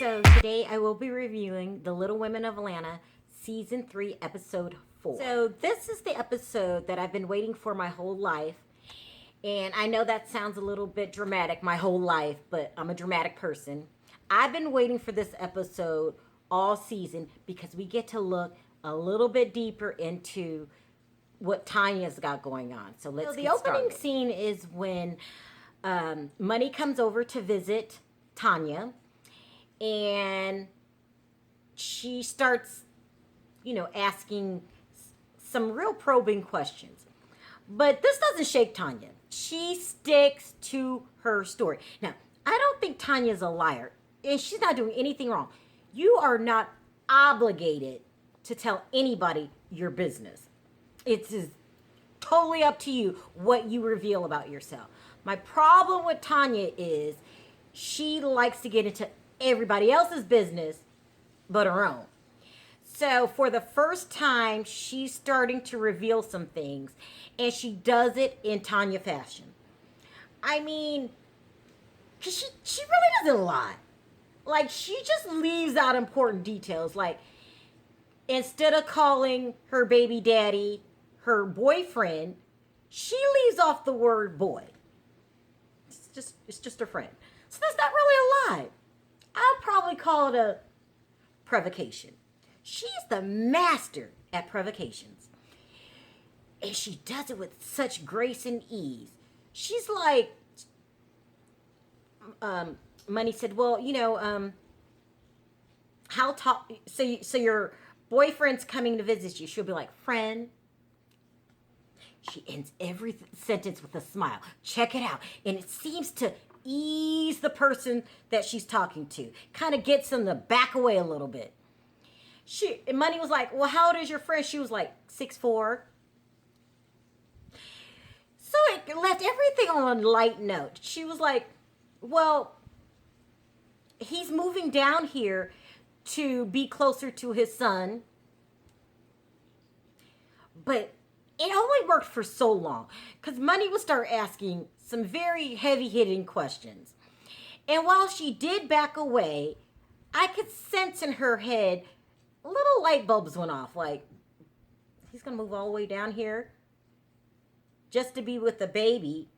So today I will be reviewing The Little Women of Atlanta, Season 3, Episode 4. So this is the episode that I've been waiting for my whole life. And I know that sounds a little bit dramatic, my whole life, but I'm a dramatic person. I've been waiting for this episode all season because we get to look a little bit deeper into what Tanya's got going on. So let's get started. The opening scene is when Minnie comes over to visit Tanya, and she starts, asking some real probing questions. But this doesn't shake Tanya. She sticks to her story. Now, I don't think Tanya's a liar, and she's not doing anything wrong. You are not obligated to tell anybody your business. It's totally up to you what you reveal about yourself. My problem with Tanya is she likes to get into everybody else's business but her own. So for the first time, she's starting to reveal some things, and she does it in Tanya fashion. I mean, cause she really doesn't lie. Like, she just leaves out important details. Like, instead of calling her baby daddy her boyfriend, she leaves off the word boy. It's just a friend. So that's not really a lie. I'll probably call it a provocation. She's the master at provocations. And she does it with such grace and ease. She's like, Minnie said, well, how tall, so your boyfriend's coming to visit you. She'll be like, friend. She ends every sentence with a smile. Check it out. And it seems to ease the person that she's talking to. Kind of gets them to back away a little bit. Minnie was like, well, how old is your friend? She was like 6'4". So it left everything on a light note. She was like, well, he's moving down here to be closer to his son. But it only worked for so long, because Minnie would start asking some very heavy-hitting questions. And while she did back away, I could sense in her head little light bulbs went off. Like, he's going to move all the way down here just to be with the baby,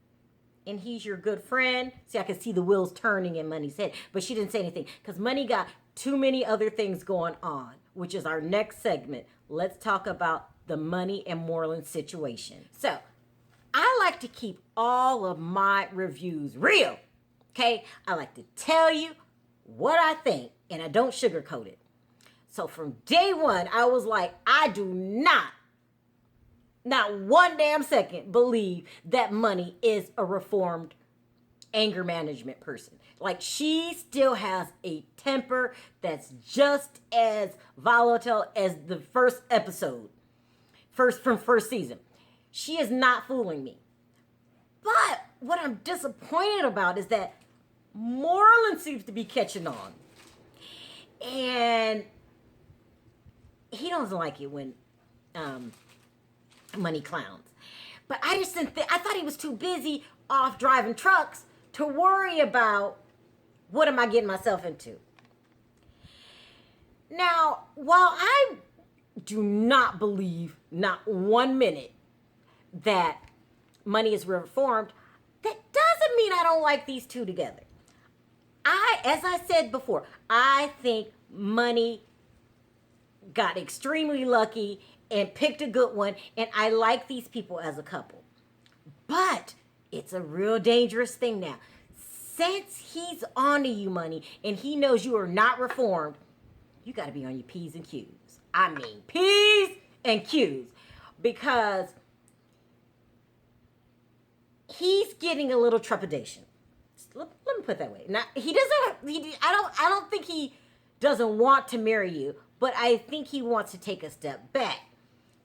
and he's your good friend. See, I could see the wheels turning in Minnie's head, but she didn't say anything because Minnie got too many other things going on, which is our next segment. Let's talk about the Minnie and Moreland situation. So, I like to keep all of my reviews real, okay? I like to tell you what I think, and I don't sugarcoat it. So, from day one, I was like, I do not one damn second, believe that Minnie is a reformed anger management person. Like, she still has a temper that's just as volatile as the first episode. From first season. She is not fooling me. But what I'm disappointed about is that Moreland seems to be catching on. And he doesn't like it when Minnie clowns. But I just didn't I thought he was too busy off driving trucks to worry about what am I getting myself into. Now, while I do not believe, not 1 minute, that Minnie is reformed, that doesn't mean I don't like these two together. As I said before, I think Minnie got extremely lucky and picked a good one, and I like these people as a couple. But it's a real dangerous thing now. Since he's on to you, Minnie, and he knows you are not reformed, you got to be on your P's and Q's. I mean, P's and Q's, because he's getting a little trepidation. Let me put it that way. Now, I don't think he doesn't want to marry you, but I think he wants to take a step back,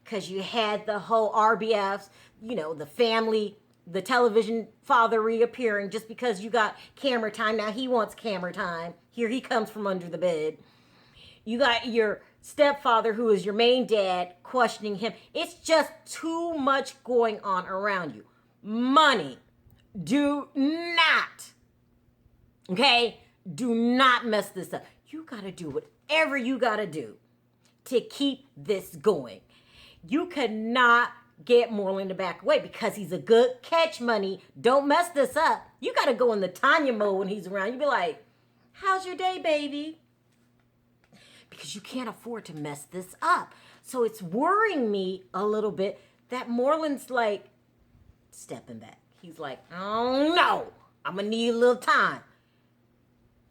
because you had the whole RBFs, the family, the television father reappearing just because you got camera time. Now he wants camera time. Here he comes from under the bed. You got your stepfather, who is your main dad, questioning him. It's just too much going on around you. Minnie, do not, okay, do not mess this up. you got to do whatever you got to do to keep this going. You cannot get Moreland to back away because he's a good catch, Money. Don't mess this up. You got to go in the Tanya mode when he's around. You be like, how's your day, baby? Because you can't afford to mess this up. So it's worrying me a little bit that Moreland's like stepping back. He's like, oh no, I'm going to need a little time.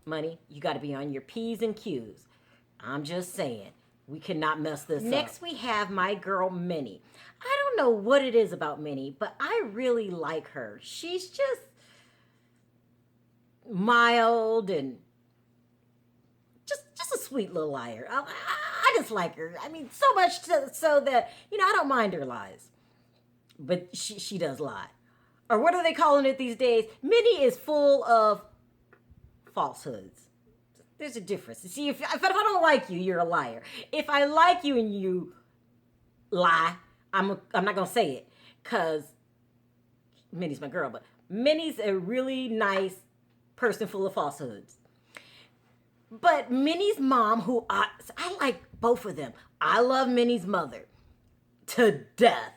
Money, you got to be on your P's and Q's. I'm just saying, we cannot mess this up. Next, we have my girl, Minnie. I don't know what it is about Minnie, but I really like her. She's just mild and just a sweet little liar. I just like her. I mean, so much so that, I don't mind her lies. But she does lie. Or what are they calling it these days? Minnie is full of falsehoods. There's a difference. See, if I don't like you, you're a liar. If I like you and you lie, I'm not going to say it because Minnie's my girl. But Minnie's a really nice person full of falsehoods. But Minnie's mom, who I like both of them. I love Minnie's mother to death.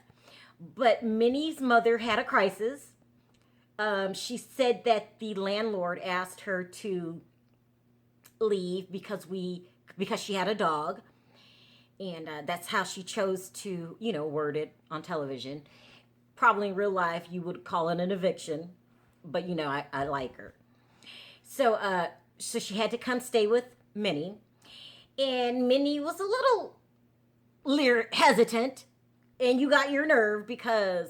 But Minnie's mother had a crisis. She said that the landlord asked her to leave because she had a dog. And that's how she chose to, word it on television. Probably in real life, you would call it an eviction. But, I like her. So she had to come stay with Minnie. And Minnie was a little hesitant. And you got your nerve because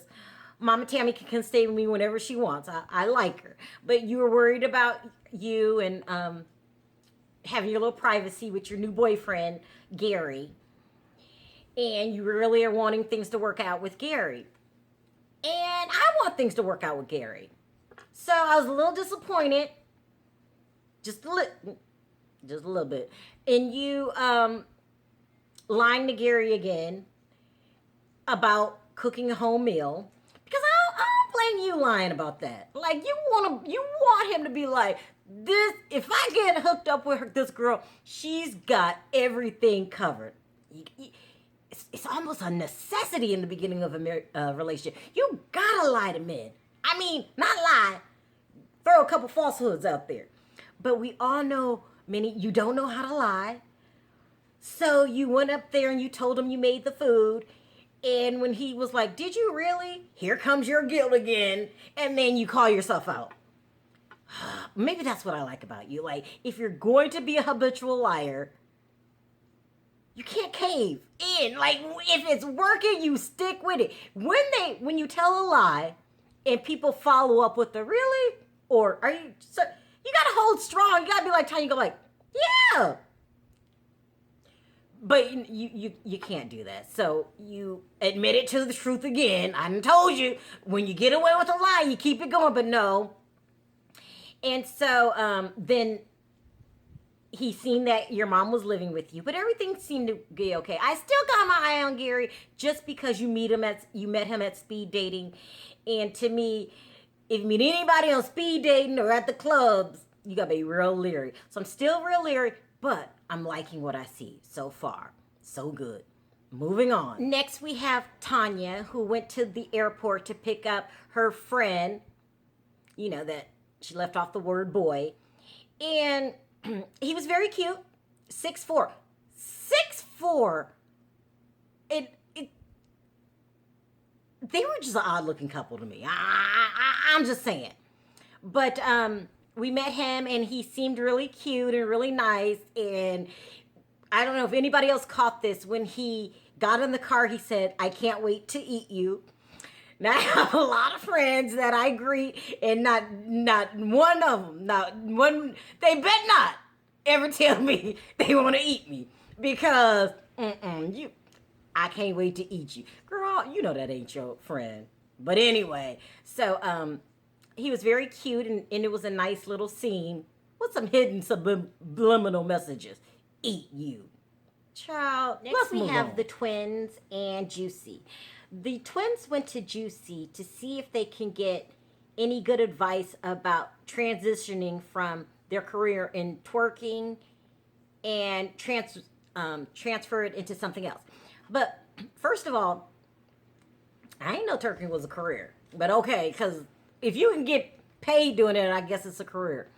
Mama Tammy can stay with me whenever she wants. I like her. But you were worried about you and having your little privacy with your new boyfriend, Gary. And you really are wanting things to work out with Gary. And I want things to work out with Gary. So I was a little disappointed. Just a little bit. And you lying to Gary again about cooking a home meal. Because I don't blame you lying about that. Like, you want him to be like, this, if I get hooked up with this girl, she's got everything covered. It's almost a necessity in the beginning of a relationship. You gotta lie to men. I mean, not lie. Throw a couple falsehoods out there. But we all know, Minnie, you don't know how to lie. So you went up there and you told him you made the food. And when he was like, did you really? Here comes your guilt again. And then you call yourself out. Maybe that's what I like about you. Like, if you're going to be a habitual liar, you can't cave in. Like, if it's working, you stick with it. When you tell a lie and people follow up with the really? Or are you, so, you got to hold strong. You got to be like Tanya, go like, yeah. But you can't do that. So you admit it to the truth again. I done told you, when you get away with a lie, you keep it going, but no. And so then he seen that your mom was living with you, but everything seemed to be okay. I still got my eye on Gary just because you met him at speed dating. And to me, if you meet anybody on speed dating or at the clubs, you gotta be real leery. So I'm still real leery, but I'm liking what I see so far. So good. Moving on. Next, we have Tanya, who went to the airport to pick up her friend. That she left off the word boy. And he was very cute. 6'4". 6'4". They were just an odd-looking couple to me. I'm just saying. But we met him, and he seemed really cute and really nice. And I don't know if anybody else caught this. When he got in the car, he said, I can't wait to eat you. Now, I have a lot of friends that I greet, and not one of them, they bet not ever tell me they want to eat me. Because, I can't wait to eat you. Girl, you know that ain't your friend. But anyway, so he was very cute, and it was a nice little scene with some hidden subliminal messages. Eat you. Child, next we have the twins and Juicy. The twins went to Juicy to see if they can get any good advice about transitioning from their career in twerking and transfer it into something else. But first of all, I ain't know turkey was a career. But okay, because if you can get paid doing it, I guess it's a career.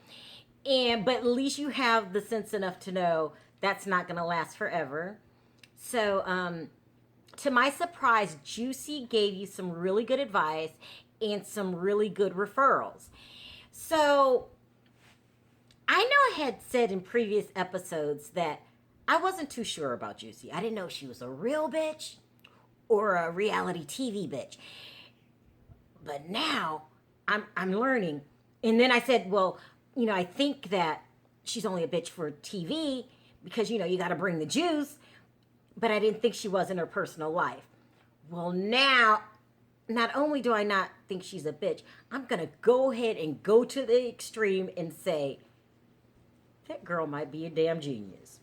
But at least you have the sense enough to know that's not going to last forever. So, to my surprise, Juicy gave you some really good advice and some really good referrals. So, I know I had said in previous episodes that I wasn't too sure about Juicy. I didn't know if she was a real bitch or a reality TV bitch. But now I'm learning. And then I said, well, I think that she's only a bitch for TV because, you got to bring the juice. But I didn't think she was in her personal life. Well, now, not only do I not think she's a bitch, I'm going to go ahead and go to the extreme and say, that girl might be a damn genius.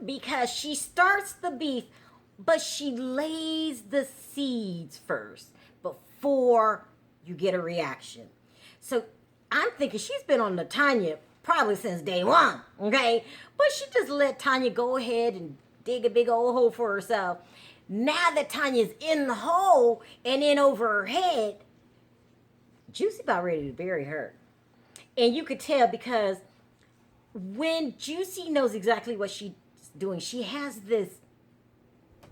Because she starts the beef, but she lays the seeds first before you get a reaction. So I'm thinking she's been on the Tanya probably since day one, okay? But she just let Tanya go ahead and dig a big old hole for herself. Now that Tanya's in the hole and in over her head, Juicy about ready to bury her. And you could tell because when Juicy knows exactly what she's doing, she has this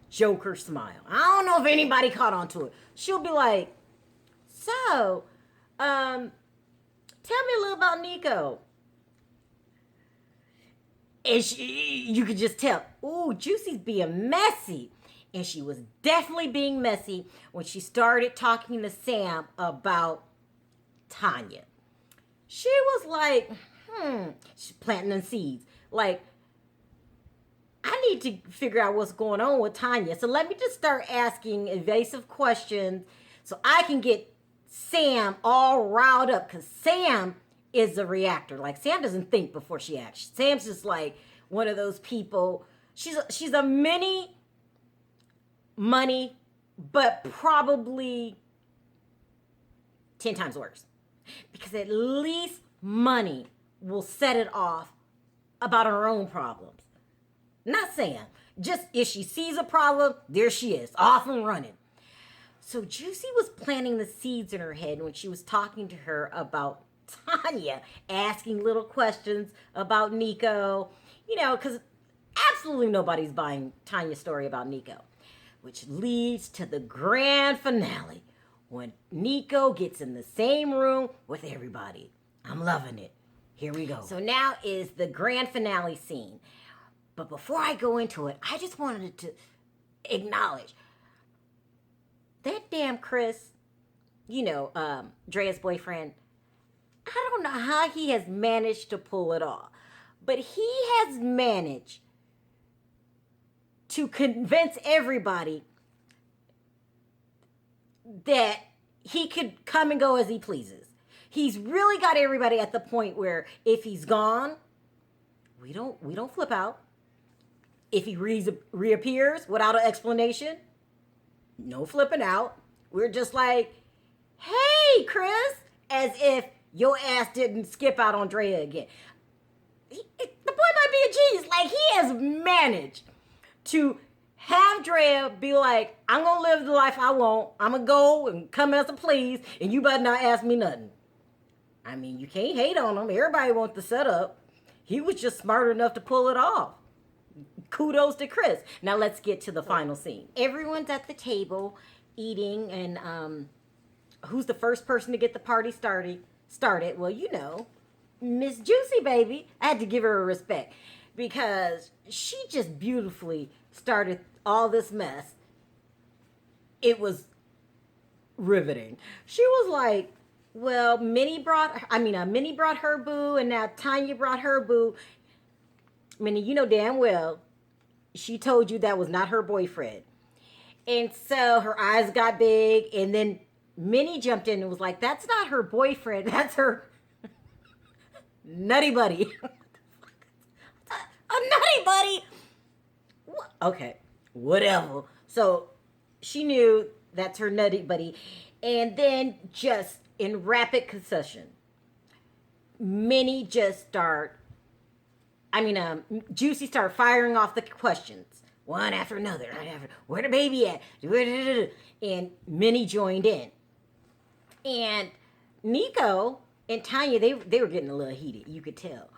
Joker smile. I don't know if anybody caught on to it. She'll be like, so, tell me a little about Nico. And you could just tell, ooh, Juicy's being messy. And she was definitely being messy when she started talking to Sam about Tanya. She was like, she's planting them seeds. Like, I need to figure out what's going on with Tanya. So let me just start asking evasive questions so I can get Sam all riled up. Because Sam is a reactor. Like, Sam doesn't think before she acts. Sam's just like one of those people. She's a mini money, but probably 10 times worse. Because at least money will set it off about her own problems. Not Sam. Just if she sees a problem, there she is, off and running. So Juicy was planting the seeds in her head when she was talking to her about Tanya, asking little questions about Nico, because absolutely nobody's buying Tanya's story about Nico, which leads to the grand finale when Nico gets in the same room with everybody. I'm loving it. Here we go. So now is the grand finale scene. But before I go into it, I just wanted to acknowledge that damn Chris, Drea's boyfriend. I don't know how he has managed to pull it off, but he has managed to convince everybody that he could come and go as he pleases. He's really got everybody at the point where if he's gone, we don't flip out. If he reappears without an explanation, no flipping out. We're just like, hey, Chris, as if your ass didn't skip out on Drea again. The boy might be a genius. Like, he has managed to have Drea be like, I'm going to live the life I want. I'm going to go and come as I please, and you better not ask me nothing. I mean, you can't hate on him. Everybody wants the setup. He was just smart enough to pull it off. Kudos to Chris. Now let's get to the final scene. Everyone's at the table eating, and who's the first person to get the party started? Well, Miss Juicy, baby. I had to give her a respect because she just beautifully started all this mess. It was riveting. She was like, well, Minnie brought her boo, and now Tanya brought her boo. Minnie, you know damn well she told you that was not her boyfriend. And so her eyes got big, and then Minnie jumped in and was like, that's not her boyfriend, that's her nutty buddy. A nutty buddy? Okay, whatever. So she knew that's her nutty buddy. And then just in rapid succession, Minnie just started Juicy started firing off the questions, one after another. Where the baby at? And Minnie joined in. And Nico and Tanya, they were getting a little heated. You could tell.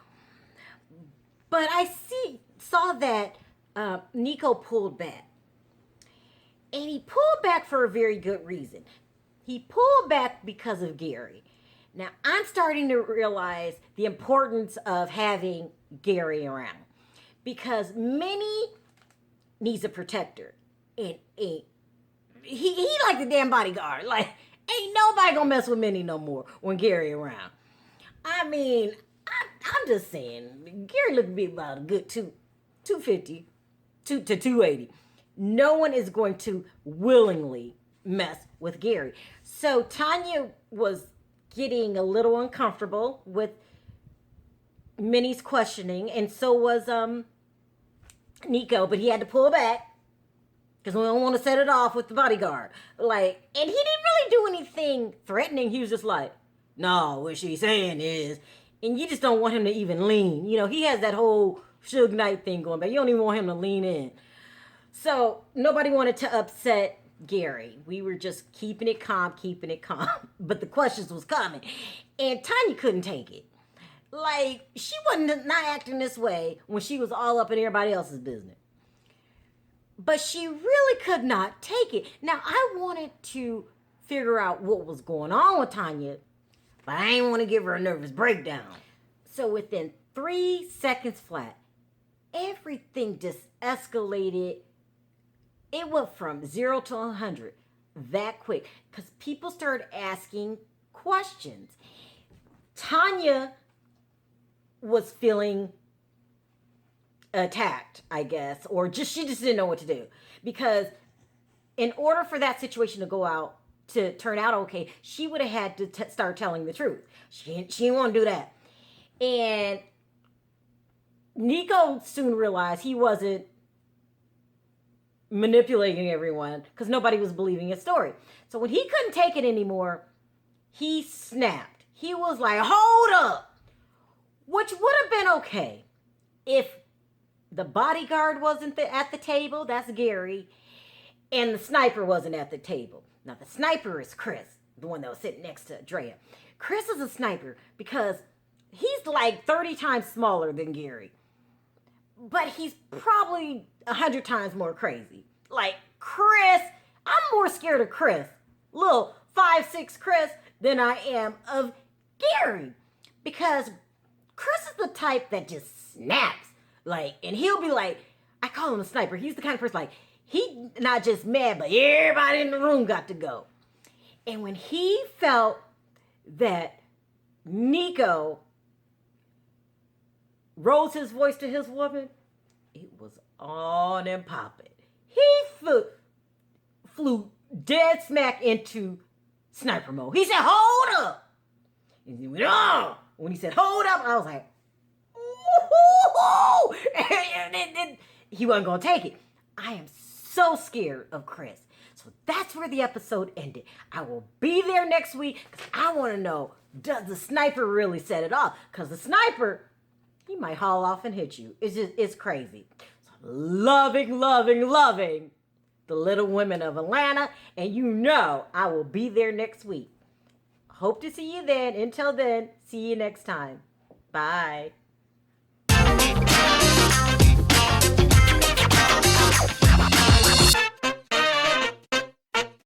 But I saw that Nico pulled back. And he pulled back for a very good reason. He pulled back because of Gary. Now, I'm starting to realize the importance of having Gary around. Because Minnie needs a protector. And he like the damn bodyguard. Like, ain't nobody gonna mess with Minnie no more when Gary around. I'm just saying, Gary looked to be about a good 250 to 280. No one is going to willingly mess with Gary. So Tanya was getting a little uncomfortable with Minnie's questioning, and so was Nico, but he had to pull back because we don't want to set it off with the bodyguard. And he didn't really do anything threatening. He was just like, no, what she's saying is, and you just don't want him to even lean. He has that whole Suge Knight thing going back. You don't even want him to lean in. So nobody wanted to upset Gary. We were just keeping it calm. But the questions was coming. And Tanya couldn't take it. She wasn't not acting this way when she was all up in everybody else's business. But she really could not take it. Now, I wanted to figure out what was going on with Tanya, but I didn't want to give her a nervous breakdown. So within 3 seconds flat, everything just escalated. It went from 0 to 100 that quick because people started asking questions. Tanya was feeling attacked, I guess, or she just didn't know what to do, because in order for that situation to turn out okay, she would have had to start telling the truth. She didn't want to do that. And Nico soon realized he wasn't manipulating everyone because nobody was believing his story. So when he couldn't take it anymore, he snapped. He was like, hold up. Which would have been okay if the bodyguard wasn't at the table, that's Gary, and the sniper wasn't at the table. Now, the sniper is Chris, the one that was sitting next to Drea. Chris is a sniper because he's like 30 times smaller than Gary. But he's probably 100 times more crazy. Chris, I'm more scared of Chris, little 5'6" Chris, than I am of Gary. Because Chris is the type that just snaps. And he'll be like, I call him a sniper. He's the kind of person he not just mad, but everybody in the room got to go. And when he felt that Nico rose his voice to his woman, it was on and popping. He flew dead smack into sniper mode. He said, hold up. And he went, oh. When he said, hold up, I was like, ooh. And he wasn't going to take it. I am so scared of Chris. So that's where the episode ended. I will be there next week because I want to know, does the sniper really set it off? Because the sniper, he might haul off and hit you. It's crazy. So loving the Little Women of Atlanta. And I will be there next week. Hope to see you then. Until then, see you next time. Bye.